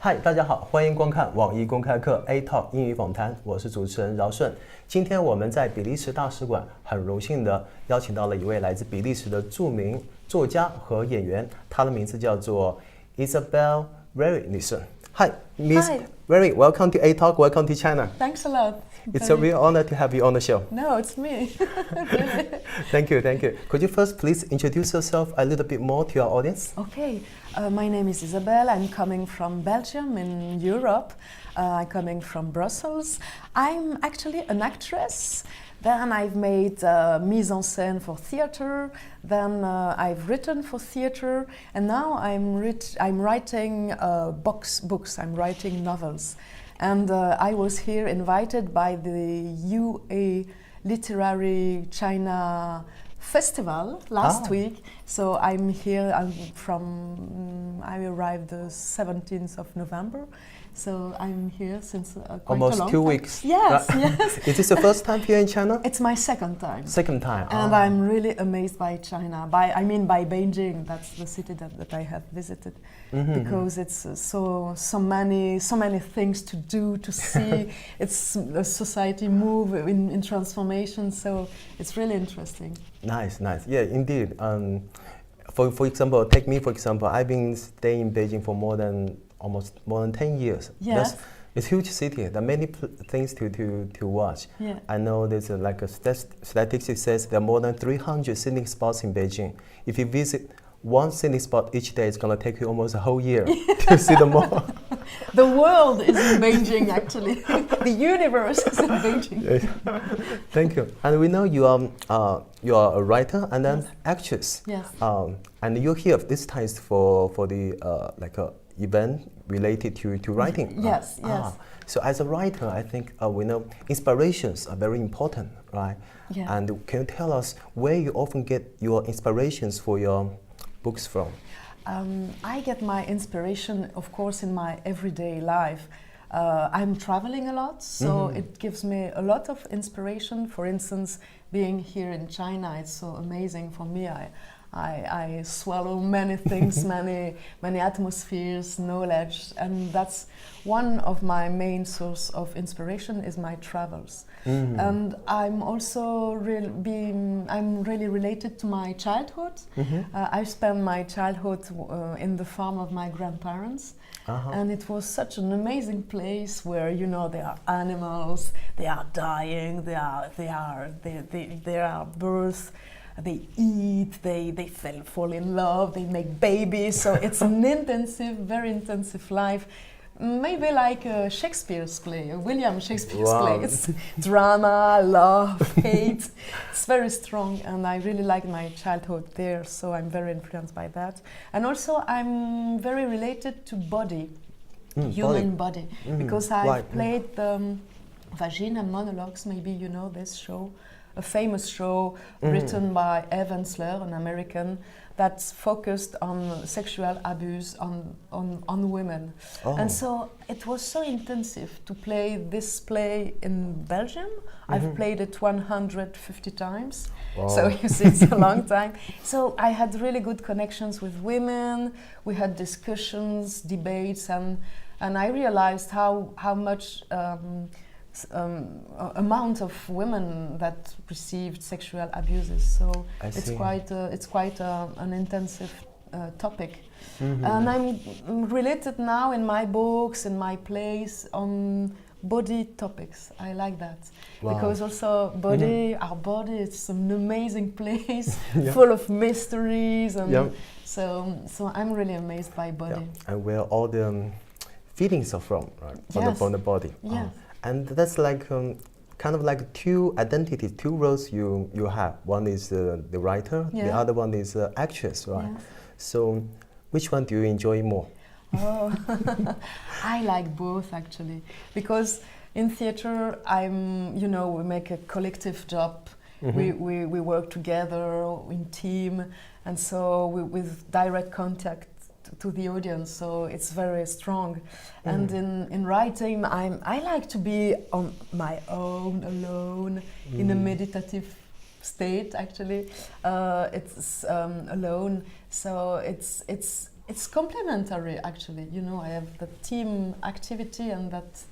嗨，大家好，欢迎观看网易公开课 A Talk 英语访谈，我是主持人饶顺。今天我们在比利时大使馆很荣幸的邀请到了一位来自比利时的著名作家和演员，他的名字叫做 Isabelle Wery 女士。Hi, Miss Wery, welcome to A Talk, welcome to China. Thanks a lot. It's a real honor to have you on the show. No, it's me. Really. Thank you, thank you. Could you first please introduce yourself a little bit more to our audience? Okay, my name is Isabelle. I'm coming from Belgium in Europe. I'm coming from Brussels. I'm actually an actress. Then I've made mise en scène for theater. Then I've written for theater, and now I'm writing books. I'm writing novels, and I was here invited by the UA Literary China Festival last week. So I'm here. I arrived the 17th of November. So I'm here since quite almost a long 2 time. weeks. Yes, right? yes. Is this the first time here in China? It's my second time. Second time. And I'm really amazed by China. By Beijing. That's the city that I have visited, because it's so many things to do, to see. It's a society move in transformation. So it's really interesting. Nice, nice. Yeah, indeed. For example, take me for example. I've been staying in Beijing for more than 10 years. Yes. It's a huge city. There are many things to watch. Yeah. I know there's a statistics says there are more than 300 scenic spots in Beijing. If you visit one scenic spot each day, it's going to take you almost a whole year to see them all. The world is in Beijing, actually. The universe is in Beijing. Thank you. And we know you are a writer and then actress. Yes. And you're here this time is for the event related to writing. Yes, yes. So as a writer, I think we know inspirations are very important, right? Yeah. And can you tell us where you often get your inspirations for your books from? I get my inspiration, of course, in my everyday life. I'm traveling a lot, so it gives me a lot of inspiration. For instance, being here in China, it's so amazing for me. I swallow many things, many atmospheres, knowledge, and that's one of my main source of inspiration is my travels. And I'm also I'm really related to my childhood. I spent my childhood in the farm of my grandparents, and it was such an amazing place where there are animals, they are dying, there are births. They eat, they fall in love, they make babies. So it's an very intensive life. Maybe like Shakespeare's play, William Shakespeare's play. It's drama, love, hate. It's very strong, and I really like my childhood there. So I'm very influenced by that. And also I'm very related to body, human body, because I've played the Vagina Monologues. Maybe you know this show. A famous show written by Evan Slur, an American, that's focused on sexual abuse on women. And so it was so intensive to play this play in Belgium. I've played it 150 times, so you see it's a long time. So I had really good connections with women, we had discussions, debates, and I realized how much amount of women that received sexual abuses. So it's quite an intensive topic. And I'm related now in my books, in my plays, on body topics. I like that because also our body, it's an amazing place full of mysteries, and so I'm really amazed by body. And where all the feelings are from, right? From the body. Yes. And that's like kind of like two identities, two roles you have. One is the writer, the other one is actress, right? Yes. So which one do you enjoy more? Oh, I like both actually, because in theater we make a collective job. We work together in team, and so with direct contact to the audience, so it's very strong. And in writing, I like to be on my own, alone, in a meditative state. Actually, it's alone. So it's it's complementary, actually. You know, I have the team activity and that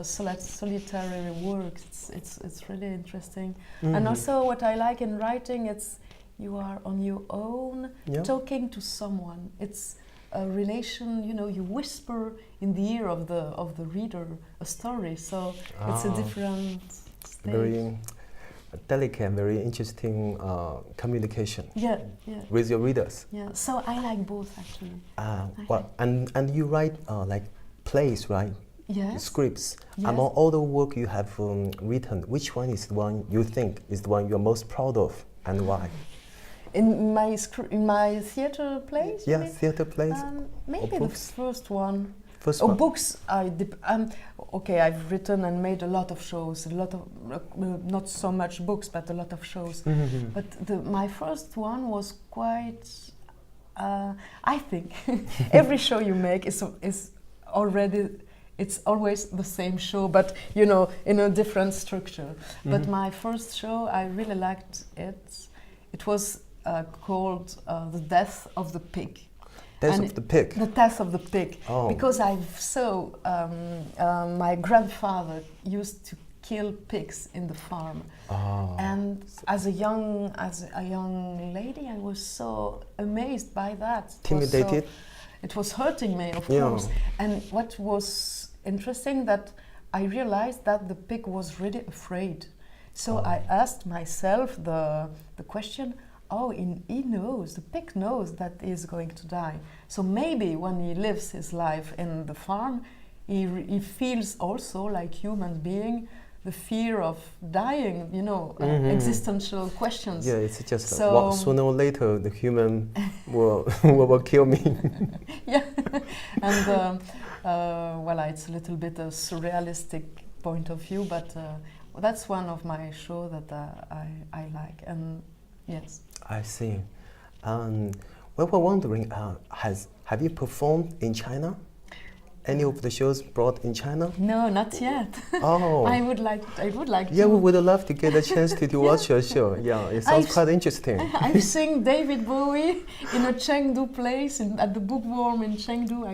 solitary work. It's really interesting. And also, what I like in writing, it's you are on your own, talking to someone. It's a relation. You know, you whisper in the ear of the reader a story. So it's a different state. Very delicate, very interesting communication. Yeah. With your readers. Yeah. So I like both, actually. Well, and you write like plays, right? Yes. Scripts. Yes. Among all the work you have written, which one is the one you think is the one you're most proud of, and why? In my theater plays? Yeah, theater plays. Maybe the first one. First one. Books. Okay, I've written and made a lot of shows. A lot of not so much books, but a lot of shows. But my first one was quite. I think every show you make is already. It's always the same show, but you know, in a different structure. But my first show, I really liked it. It was called The Death of the Pig. Death of the Pig? The Death of the Pig. Oh. Because I saw my grandfather used to kill pigs in the farm. Oh. And as a young lady, I was so amazed by that. Intimidated? It was hurting me, of course. And what was interesting that I realized that the pig was really afraid. So I asked myself the question, he knows, the pig knows that he's going to die. So maybe when he lives his life in the farm, he feels also, like human being, the fear of dying, you know, existential questions. Yeah, it's just sooner or later the human will kill me. Yeah, and well, it's a little bit a surrealistic point of view, but that's one of my shows that I like, and yes. I see. We were wondering, have you performed in China? Any of the shows brought in China? No, not yet. Oh. I would like to. Yeah, we would love to get a chance to watch your show. Yeah, it sounds quite interesting. I've seen David Bowie in a Chengdu place, at the Bookworm in Chengdu.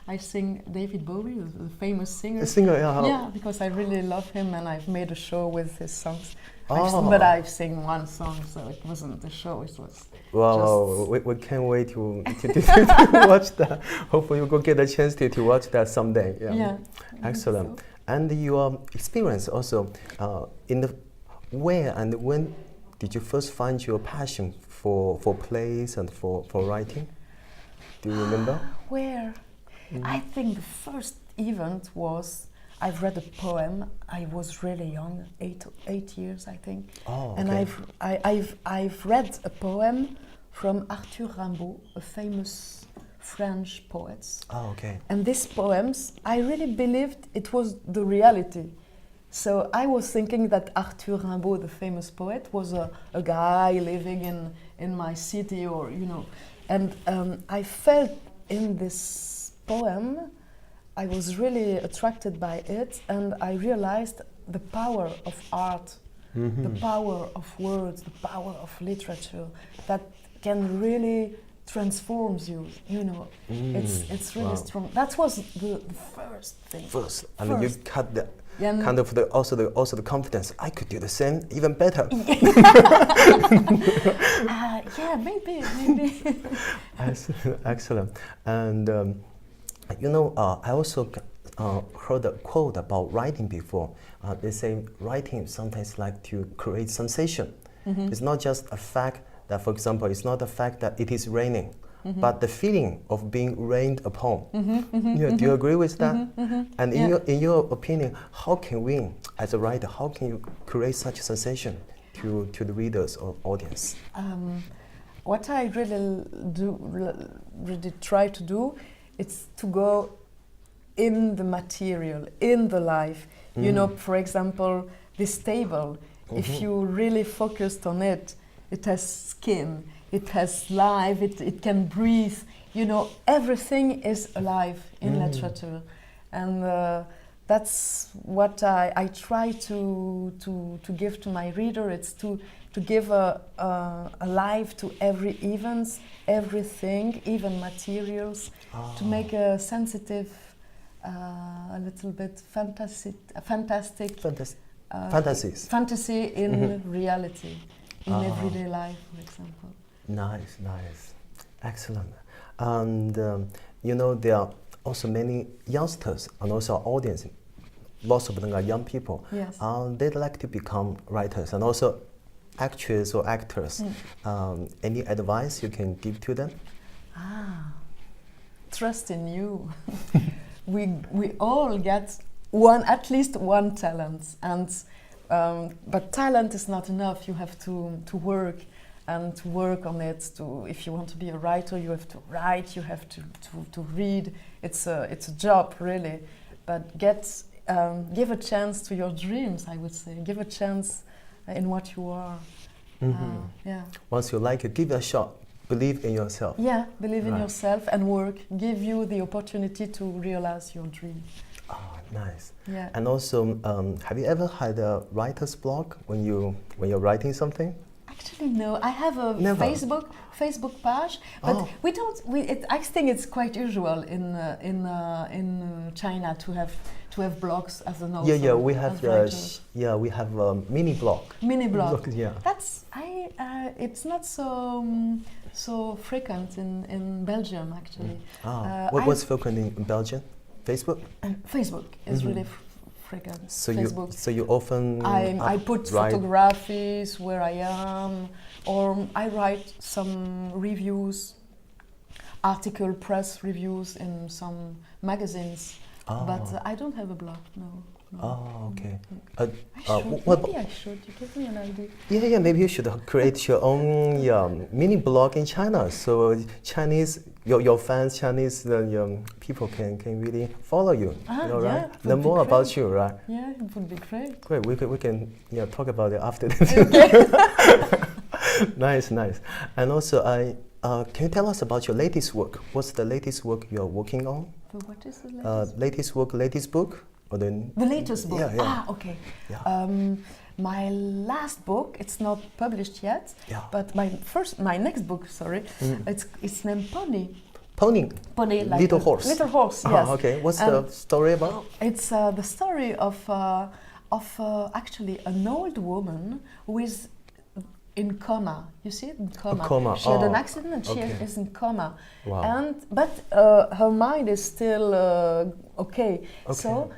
I sing David Bowie, the famous singer. A singer, yeah. Yeah, because I really love him, and I've made a show with his songs. Oh. I've sing one song, so it wasn't a show. It was. Well, we can't wait to watch that. Hopefully, you will get a chance to watch that someday. Yeah. Excellent. So. And your experience also where and when did you first find your passion for plays and for writing? Do you remember? Where? I think the first event was I've read a poem. I was really young, 8 years, I think. Oh, okay. And I've read a poem from Arthur Rimbaud, a famous French poet. Oh, okay. And these poems, I really believed it was the reality. So I was thinking that Arthur Rimbaud, the famous poet, was a guy living in my city, or you know. And I felt in this poem, I was really attracted by it, and I realized the power of art, the power of words, the power of literature that can really transform you. You know, it's really strong. That was the first thing. I mean, you cut the kind of also the confidence. I could do the same, even better. Yeah, maybe. Excellent. And you know, I also heard a quote about writing before. They say writing sometimes like to create sensation. It's not just a fact that, for example, it's not the fact that it is raining, but the feeling of being rained upon. Do you agree with that? And in your opinion, how can we, as a writer, how can you create such a sensation to the readers or audience? What I really try to do, it's to go in the material, in the life. You know, for example, this table, if you really focused on it, it has skin, it has life, it can breathe. You know, everything is alive in literature. And that's what I try to give to my reader. It's to to give a life to every events, everything, even materials, to make a sensitive, a little bit fantastic fantasy in reality, in everyday life, for example. Nice, nice, excellent. And you know, there are also many youngsters and also our audience. Lots of them are young people. Yes. They'd like to become writers and also actors or actors. Any advice you can give to them? Trust in you. we all get at least one talent, and but talent is not enough. You have to work and to work on it. If you want to be a writer, you have to write. You have to read. It's a job, really. But give a chance to your dreams. I would say give a chance in what you are. Yeah. Once you like it, give it a shot. Believe in yourself. Yeah, believe in yourself and work. Give you the opportunity to realize your dream. Oh, nice. Yeah. And also, have you ever had a writer's block when you're writing something? Actually, no. I have a Facebook page, but I think it's quite usual in China to have blogs as an author. Yeah, we have we have a mini blog. Mini blog. Yeah. That's it's not so frequent in Belgium, actually. What's frequent in Belgium? Facebook? Facebook is really frequent. So Facebook. You often I put photographies where I am, or I write some reviews, press reviews in some magazines. But I don't have a blog, no. Oh, okay. Maybe I should. You give me an idea. Yeah. Maybe you should create your own mini blog in China, so Chinese, your fans, Chinese people can really follow you. Right? Learn more about you, right? Yeah, it would be great. Great. We can talk about it after this. Okay. Nice. And also, can you tell us about your latest work? What's the latest work you're working on? What is the latest? Latest book? Or the latest book. Yeah. Okay. Yeah. My last book, it's not published yet. Yeah. But my next book, it's named Pony. Pony, like little horse. Little horse. Yes. Okay. What's the story about? It's the story of actually an old woman who is in coma. You see it? In coma. A coma. She had an accident and she is in coma. Wow. But her mind is still okay. So,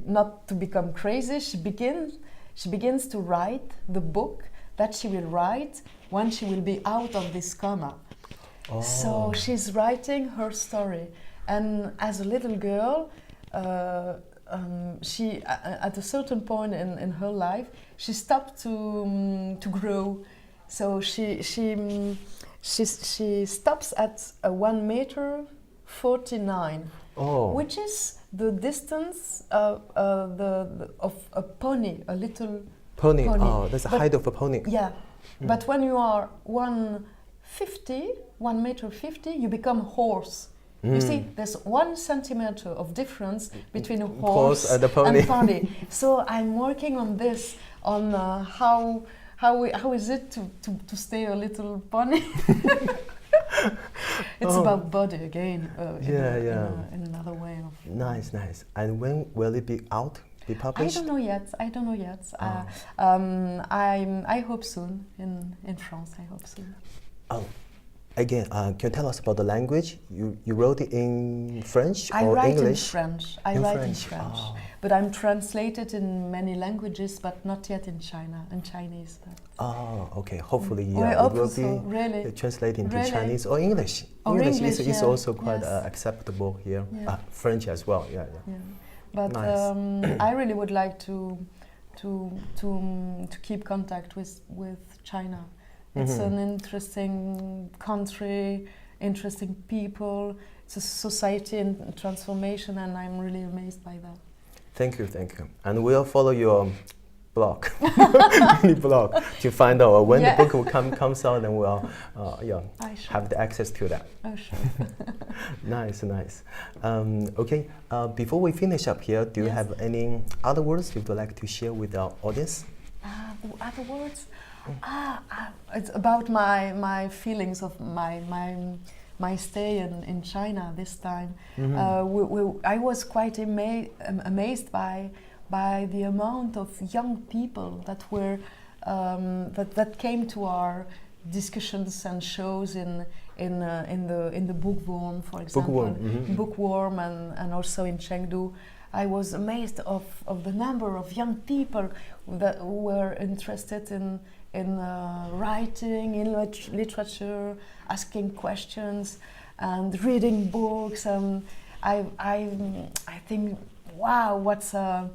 not to become crazy, she begins to write the book that she will write when she will be out of this coma. So she's writing her story, and as a little girl, she at a certain point in her life, she stopped to grow. So she stops at 1.49 m, which is the distance of a pony, a little pony. Oh, that's the height of a pony. Yeah, but when you are 1.50 m, you become a horse. You see, there's 1 centimeter of difference between a horse and a pony. So I'm working on this, on how is it to stay a little pony. It's about body again. In another way of. Nice. And when will it be published? I don't know yet. I hope soon in France. I hope soon. Oh. Again, can you tell us about the language? You wrote it in French or English? I write in French. But I'm translated in many languages, but not yet in Chinese. Okay. Hopefully, it will be really translated into Chinese or English. English is also quite acceptable here. Yeah. French as well. Yeah. But nice. I really would like to keep contact with China. It's an interesting country, interesting people. It's a society in transformation, and I'm really amazed by that. Thank you. And we'll follow your blog, mini blog, to find out when the book comes out, and we'll have the access to that. Oh, sure. Nice. Okay, before we finish up here, do you have any other words you would like to share with our audience? Other words? It's about my feelings of my stay in China this time. I was quite amazed by the amount of young people that were that came to our discussions and shows in the Bookworm, for example, Bookworm, and also in Chengdu. I was amazed of the number of young people that were interested in writing, in literature, asking questions, and reading books. And I think, wow, what's a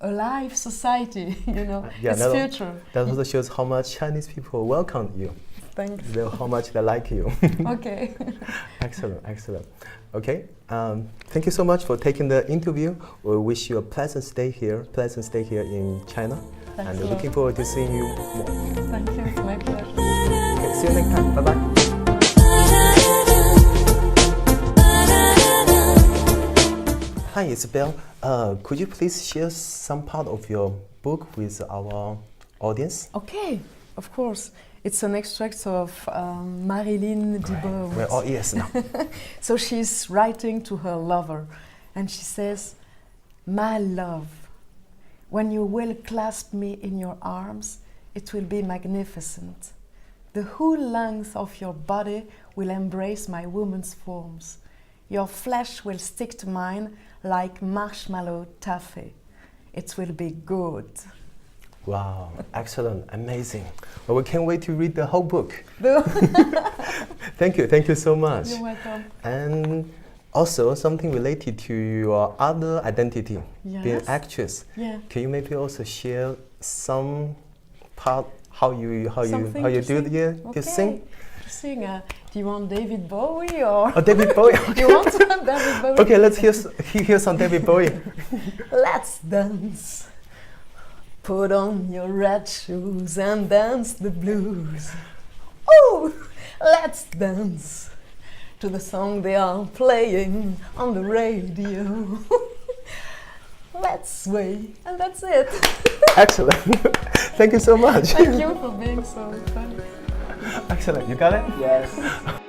live society, you know, it's future. That also shows how much Chinese people welcome you. Thanks. How much they like you. Okay. Excellent, excellent. Okay, thank you so much for taking the interview. We wish you a pleasant stay here in China. Thanks and looking forward to seeing you more. Thank you, it's my pleasure. Okay, see you next time. Bye bye. Hi Isabelle, could you please share some part of your book with our audience? Okay, of course. It's an extract of Marilyn Dibot. We're all ears now. So she's writing to her lover, and she says, "My love, when you will clasp me in your arms, it will be magnificent. The whole length of your body will embrace my woman's forms. Your flesh will stick to mine like marshmallow taffy. It will be good." Wow, excellent, amazing. Well, we can't wait to read the whole book. Thank you so much. You're welcome. And also something related to your other identity, being an actress. Yeah. Can you maybe also share some part how you do it? Yeah, Okay. you sing. Sing. Do you want David Bowie or? Oh, David Bowie. You want some David Bowie? Okay, let's hear some David Bowie. Let's dance. Put on your red shoes and dance the blues. Oh, let's dance to the song they are playing on the radio. Let's sway, and that's it. Excellent. Thank you so much. Thank you for being so fun. Excellent. You got it? Yes.